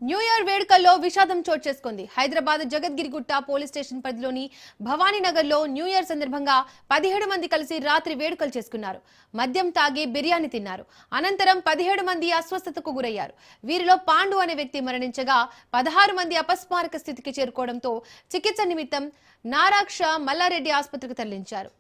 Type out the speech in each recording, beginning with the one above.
New year వేడుకల్లో విషాదం చోటు చేసుకుంది. హైదరాబాద్ జగద్గిరిగుట్ట పోలీస్ స్టేషన్ పరిధిలోని భవానీనగర్లో న్యూ ఇయర్ సందర్భంగా 17 మంది కలిసి రాత్రి వేడుకలు చేసుకున్నారు. మద్యం తాగి బిర్యానీ తిన్నారు. అనంతరం 17 మంది అస్వస్థతకు గురయ్యారు. వీరిలో పాండు అనే వ్యక్తి మరణించగా 16 మంది అపస్మారక స్థితికి చేరుకోవడంతో చికిత్స నిమిత్తం నారాక్ష మల్లారెడ్డి ఆసుపత్రికి తరలించారు.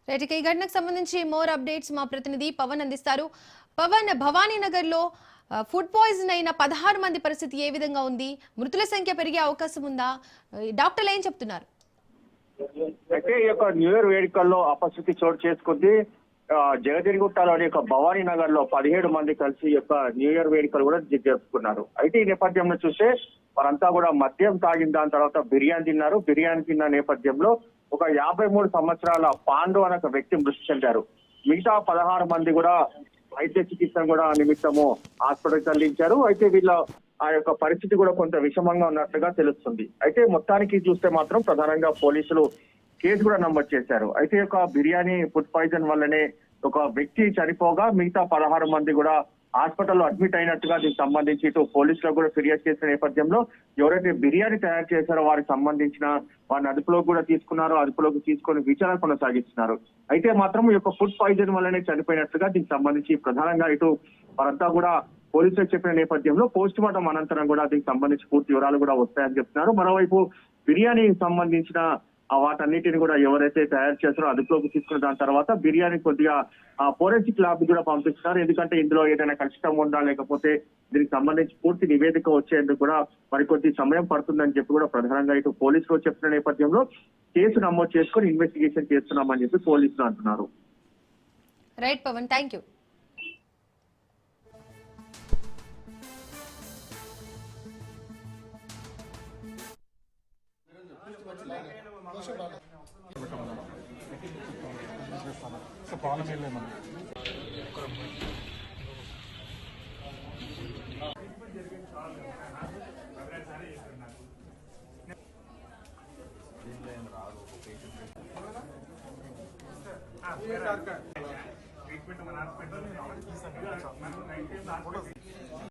రైట్, ఈ ఘటనకు సంబంధించి మోర్ అప్డేట్స్ మా ప్రతినిధి పవన్ అందిస్తారు. పవన్, భవానీనగర్ లో ఫుడ్ పాయిజన్ అయిన 16 మంది పరిస్థితి ఏ విధంగా ఉంది? మృతుల సంఖ్య పెరిగే అవకాశం ఉందా? డాక్టర్లు ఏం చెప్తున్నారు? అయితే ఈ యొక్క న్యూ ఇయర్ వేడుకల్లో అపశృతి చోటు చేసుకుంది. జగదిరిగుట్టలోని యొక్క భవానీనగర్ లో 17 మంది కలిసి ఈ యొక్క న్యూ ఇయర్ వేడుకలు కూడా జరుపుకున్నారు. అయితే ఈ నేపథ్యంలో చూస్తే వారంతా కూడా మద్యం తాగిన దాని తర్వాత బిర్యానీ తిన్నారు. బిర్యానీ తిన్న నేపథ్యంలో ఒక 53 సంవత్సరాల పాండు అనే ఒక వ్యక్తి మృతి చెందారు. మిగతా 16 మంది కూడా వైద్య చికిత్స కూడా నిమిత్తము హాస్పిటల్ తరలించారు. అయితే వీళ్ళ ఆ యొక్క పరిస్థితి కూడా కొంత విషమంగా ఉన్నట్లుగా తెలుస్తుంది. అయితే మొత్తానికి చూస్తే మాత్రం ప్రధానంగా పోలీసులు కేసు కూడా నమోదు చేశారు. అయితే ఒక బిర్యానీ ఫుడ్ పాయిజన్ వల్లనే ఒక వ్యక్తి చనిపోగా మిగతా 16 మంది కూడా హాస్పిటల్లో అడ్మిట్ అయినట్టుగా దీనికి సంబంధించి ఇటు పోలీసులకు కూడా ఫిర్యాదు చేసిన నేపథ్యంలో ఎవరైతే బిర్యానీ తయారు చేశారో వారికి సంబంధించిన వారిని అదుపులోకి కూడా తీసుకున్నారో అదుపులోకి తీసుకొని విచారణ కొనసాగిస్తున్నారు. అయితే మాత్రం ఈ యొక్క ఫుడ్ పాయిజన్ వల్లనే చనిపోయినట్లుగా దీనికి సంబంధించి ప్రధానంగా ఇటు వారంతా కూడా పోలీసులకు చెప్పిన నేపథ్యంలో పోస్ట్ మార్టం అనంతరం కూడా దీనికి సంబంధించి పూర్తి వివరాలు కూడా వస్తాయని చెప్తున్నారు. మరోవైపు బిర్యానీకి సంబంధించిన వాటన్నిటిని కూడా ఎవరైతే తయారు చేస్తారో అదుపులోకి తీసుకున్న దాని తర్వాత బిర్యానీ కొద్దిగా ఫోరెన్సిక్ ల్యాబ్ కూడా పంపిస్తున్నారు. ఎందుకంటే ఇందులో ఏదైనా కలుషితం ఉందా లేకపోతే దీనికి సంబంధించి పూర్తి నివేదిక వచ్చేందుకు కూడా మరికొద్ది సమయం పడుతుందని చెప్పి కూడా ప్రధానంగా ఇటు పోలీసులు చెప్పిన నేపథ్యంలో కేసు నమోదు చేసుకుని ఇన్వెస్టిగేషన్ చేస్తున్నామని చెప్పి పోలీసులు అంటున్నారు. Right Pavan, thank you. Treatment